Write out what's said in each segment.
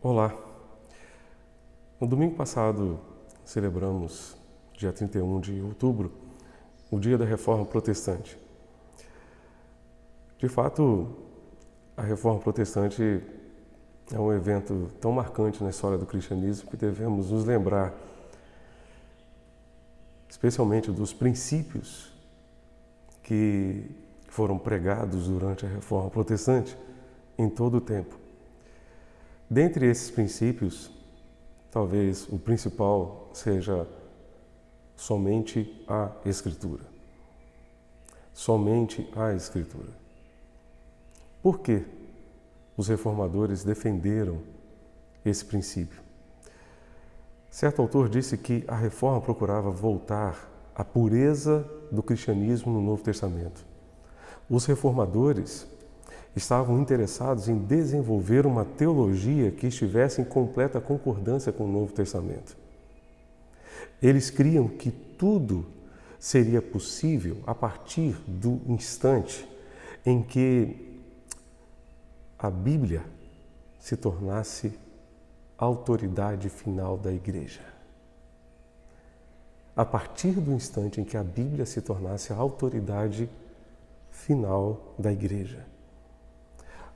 Olá! No domingo passado celebramos, dia 31 de outubro, o dia da Reforma Protestante. De fato, a Reforma Protestante é um evento tão marcante na história do cristianismo que devemos nos lembrar, especialmente dos princípios que foram pregados durante a Reforma Protestante em todo o tempo. Dentre esses princípios, talvez o principal seja somente a Escritura. Somente a Escritura. Por que os reformadores defenderam esse princípio? Certo autor disse que a Reforma procurava voltar à pureza do cristianismo no Novo Testamento. Os reformadores estavam interessados em desenvolver uma teologia que estivesse em completa concordância com o Novo Testamento. Eles criam que tudo seria possível a partir do instante em que a Bíblia se tornasse a autoridade final da Igreja. A partir do instante em que a Bíblia se tornasse a autoridade final da Igreja.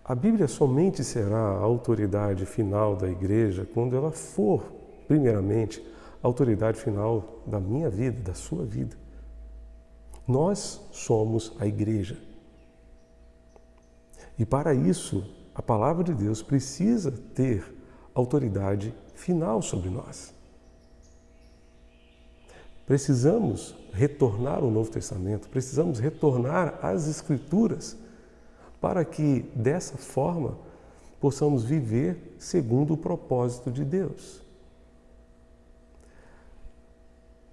A Bíblia somente será a autoridade final da Igreja quando ela for, primeiramente, a autoridade final da minha vida, da sua vida. Nós somos a Igreja. E para isso, a Palavra de Deus precisa ter autoridade final sobre nós. Precisamos retornar ao Novo Testamento, precisamos retornar às Escrituras, para que, dessa forma, possamos viver segundo o propósito de Deus.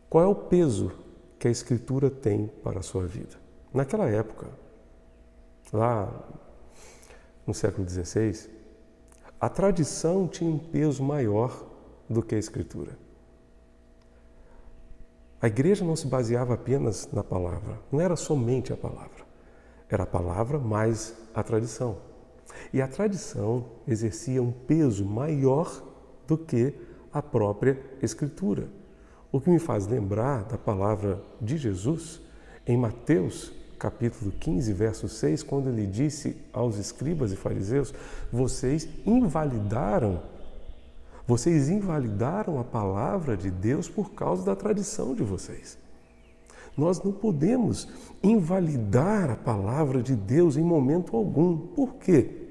Qual é o peso que a Escritura tem para a sua vida? Naquela época, lá no século XVI, a tradição tinha um peso maior do que a Escritura. A igreja não se baseava apenas na palavra, não era somente a palavra. Era a palavra mais a tradição. E a tradição exercia um peso maior do que a própria Escritura. O que me faz lembrar da palavra de Jesus em Mateus, capítulo 15, verso 6, quando ele disse aos escribas e fariseus: vocês invalidaram a palavra de Deus por causa da tradição de vocês. Nós não podemos invalidar a palavra de Deus em momento algum. Por quê?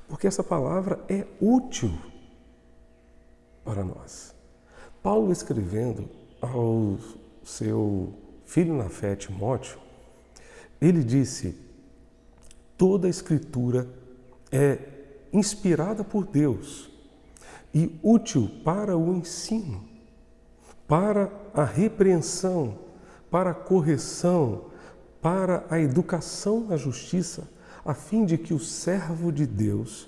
Porque essa palavra é útil para nós. Paulo, escrevendo ao seu filho na fé, Timóteo, ele disse: toda a Escritura é inspirada por Deus e útil para o ensino, para a repreensão, para a correção, para a educação na justiça, a fim de que o servo de Deus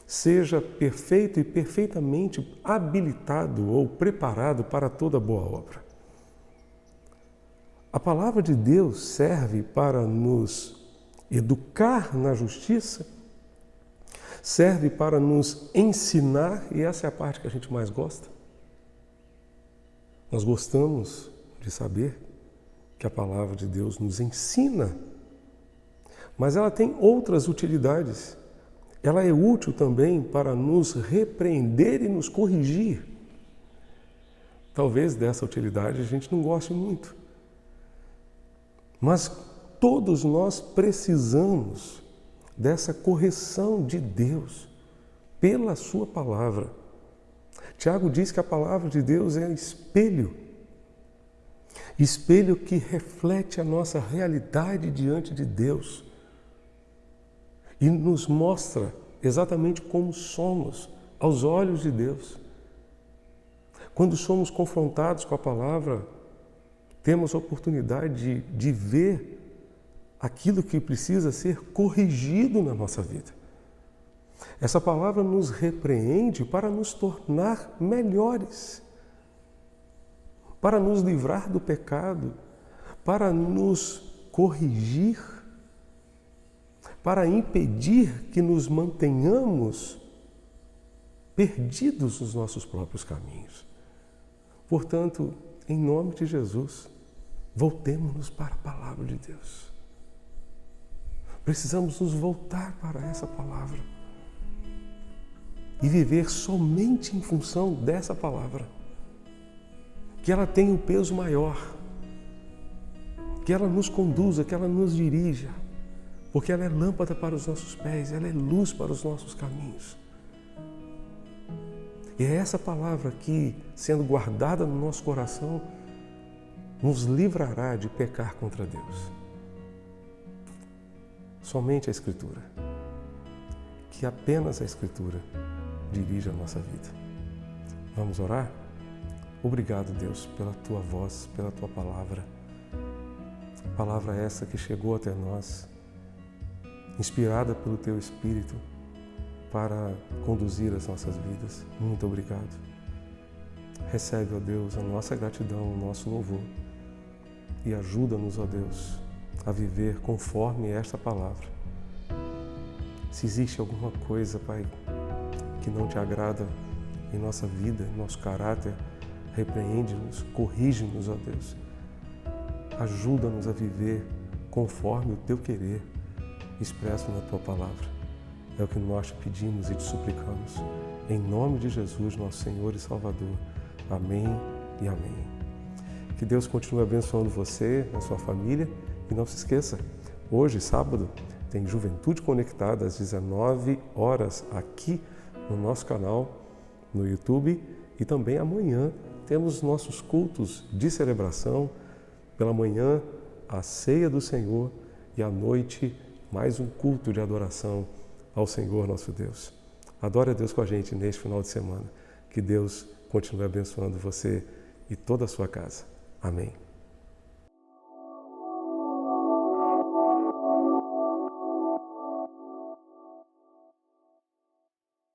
seja perfeito e perfeitamente habilitado ou preparado para toda boa obra. A palavra de Deus serve para nos educar na justiça, serve para nos ensinar, e essa é a parte que a gente mais gosta. Nós gostamos de saber que a palavra de Deus nos ensina, mas ela tem outras utilidades. Ela é útil também para nos repreender e nos corrigir. Talvez dessa utilidade a gente não goste muito, mas todos nós precisamos dessa correção de Deus pela sua palavra. Tiago diz que a palavra de Deus é espelho que reflete a nossa realidade diante de Deus e nos mostra exatamente como somos aos olhos de Deus. Quando somos confrontados com a palavra, temos a oportunidade de ver aquilo que precisa ser corrigido na nossa vida. Essa palavra nos repreende para nos tornar melhores, para nos livrar do pecado, para nos corrigir, para impedir que nos mantenhamos perdidos nos nossos próprios caminhos. Portanto, em nome de Jesus, voltemos-nos para a palavra de Deus. Precisamos nos voltar para essa palavra e viver somente em função dessa palavra. Que ela tenha um peso maior, que ela nos conduza, que ela nos dirija, porque ela é lâmpada para os nossos pés, ela é luz para os nossos caminhos. E é essa palavra que, sendo guardada no nosso coração, nos livrará de pecar contra Deus. Somente a Escritura, que apenas a Escritura dirige a nossa vida. Vamos orar? Obrigado, Deus, pela Tua voz, pela Tua palavra. Palavra essa que chegou até nós, inspirada pelo Teu Espírito, para conduzir as nossas vidas. Muito obrigado. Recebe, ó Deus, a nossa gratidão, o nosso louvor e ajuda-nos, ó Deus, a viver conforme esta palavra. Se existe alguma coisa, Pai, que não Te agrada em nossa vida, em nosso caráter, repreende-nos, corrige-nos, ó Deus. Ajuda-nos a viver conforme o Teu querer expresso na Tua palavra. É o que nós Te pedimos e Te suplicamos. Em nome de Jesus, nosso Senhor e Salvador. Amém e amém. Que Deus continue abençoando você, a sua família. E não se esqueça, hoje, sábado, tem Juventude Conectada às 19 horas aqui no nosso canal, no YouTube. E também amanhã temos nossos cultos de celebração. Pela manhã, a ceia do Senhor e à noite, mais um culto de adoração ao Senhor nosso Deus. Adore a Deus com a gente neste final de semana. Que Deus continue abençoando você e toda a sua casa. Amém.